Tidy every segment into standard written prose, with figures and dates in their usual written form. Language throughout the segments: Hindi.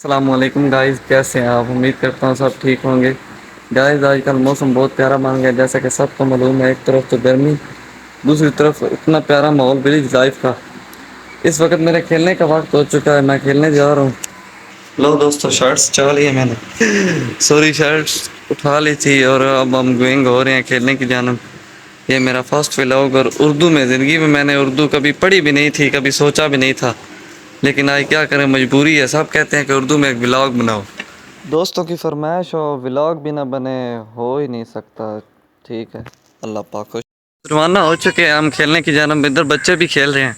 अस्सलामुअलैकुम गाइस, कैसे हैं आप? उम्मीद करता हूँ सब ठीक होंगे। गाइस आजकल मौसम बहुत प्यारा बन गया, जैसा कि सबको मालूम है। एक तरफ तो गर्मी, दूसरी तरफ इतना प्यारा माहौल विलेज लाइफ का। इस वक्त मेरे खेलने का वक्त हो चुका है, मैं खेलने जा रहा हूँ। लो दोस्तों, शर्ट्स चढ़ा ली है मैंने सॉरी, शर्ट्स उठा ली थी और अब हम गोइंग हो रहे हैं खेलने की जानब। ये मेरा फर्स्ट व्लॉग और उर्दू में। ज़िंदगी में मैंने उर्दू कभी पढ़ी भी नहीं थी, कभी सोचा भी नहीं था, लेकिन आज क्या करें, मजबूरी है। सब कहते हैं कि उर्दू में एक व्लॉग बनाओ। दोस्तों की फरमाइश हो, व्लॉग भी ना बने, हो ही नहीं सकता। ठीक है, अल्लाह पाक खुश। रवाना हो चुके हैं हम खेलने की जानब। इधर बच्चे भी खेल रहे हैं,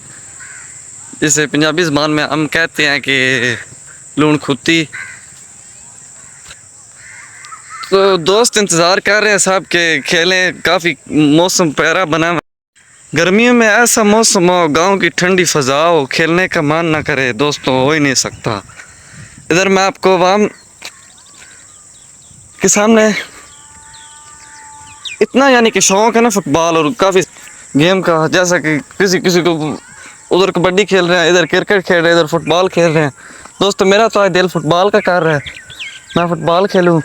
जिसे पंजाबी ज़बान में हम कहते हैं कि लूण खुती। तो दोस्त इंतज़ार कर रहे हैं साहब के खेलें। काफ़ी मौसम प्यारा बना हुआ। गर्मियों में ऐसा मौसम हो, गांव की ठंडी फ़ज़ा हो, खेलने का मन ना करे दोस्तों, हो ही नहीं सकता। इधर मैं आपको वाम के सामने इतना यानी कि शौक है ना फुटबॉल और काफ़ी गेम का, जैसा कि किसी किसी को उधर कबड्डी खेल रहे हैं, इधर क्रिकेट खेल रहे हैं, इधर फुटबॉल खेल रहे हैं। दोस्तों मेरा तो आज दिल फुटबॉल का कर रहा है, मैं फुटबॉल खेलूं।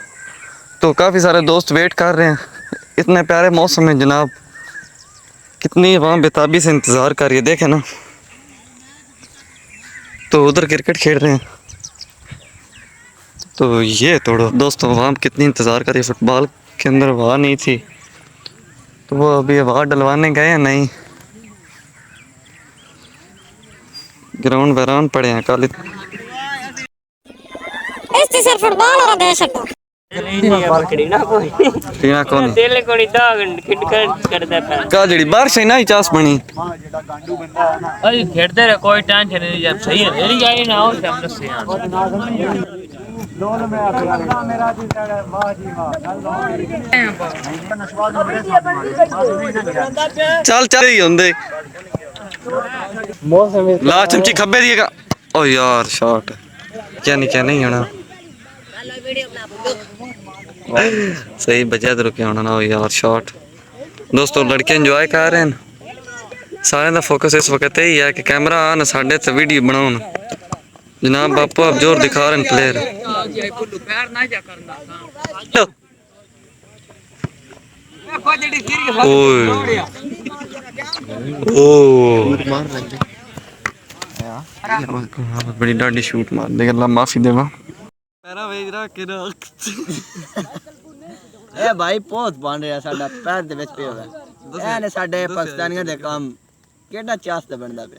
तो काफ़ी सारे दोस्त वेट कर रहे हैं। इतने प्यारे मौसम में जनाब, कितनी वहाँ बेताबी से इंतज़ार कर रही है, देखें ना। तो उधर क्रिकेट खेल रहे हैं, तो ये तोड़ो दोस्तों, वहाँ कितनी इंतज़ार कर रही है। फुटबॉल के अंदर हवा नहीं थी, तो वो अभी हवा डलवाने गए हैं। नहीं, ग्राउंड वैरान पड़े हैं काले। este ser fútbol o de eso. टीना कौन का जड़ी बारिश है ना ही चास बनी। अरे खेलते रहे, कोई टेंशन नहीं। जब सही है मेरी आई ना हो हमने से चल चल ही होंदे ला चमची खब्बे दिएगा। ओ यार शॉट क्या नहीं होना सही बजा तो रुके होना ना। ओ यार शॉट। दोस्तों लड़के एंजॉय कर रहे हैं, सारे का फोकस इस वक्त यही है कि कैमरा आन साढ़े ते वीडियो बनाओ। जनाब बापू आप जोर दिखा रहे हैं प्लेयर। बड़ी डाडी शूट मार दे, अल्लाह माफी देवा। पैरा भेज रहा के ए भाई पोत बन रहा साडा पैर दे विच पे होवे। ए ने साडे पाकिस्तानियों दे काम केड़ा चास ते बनदा पे।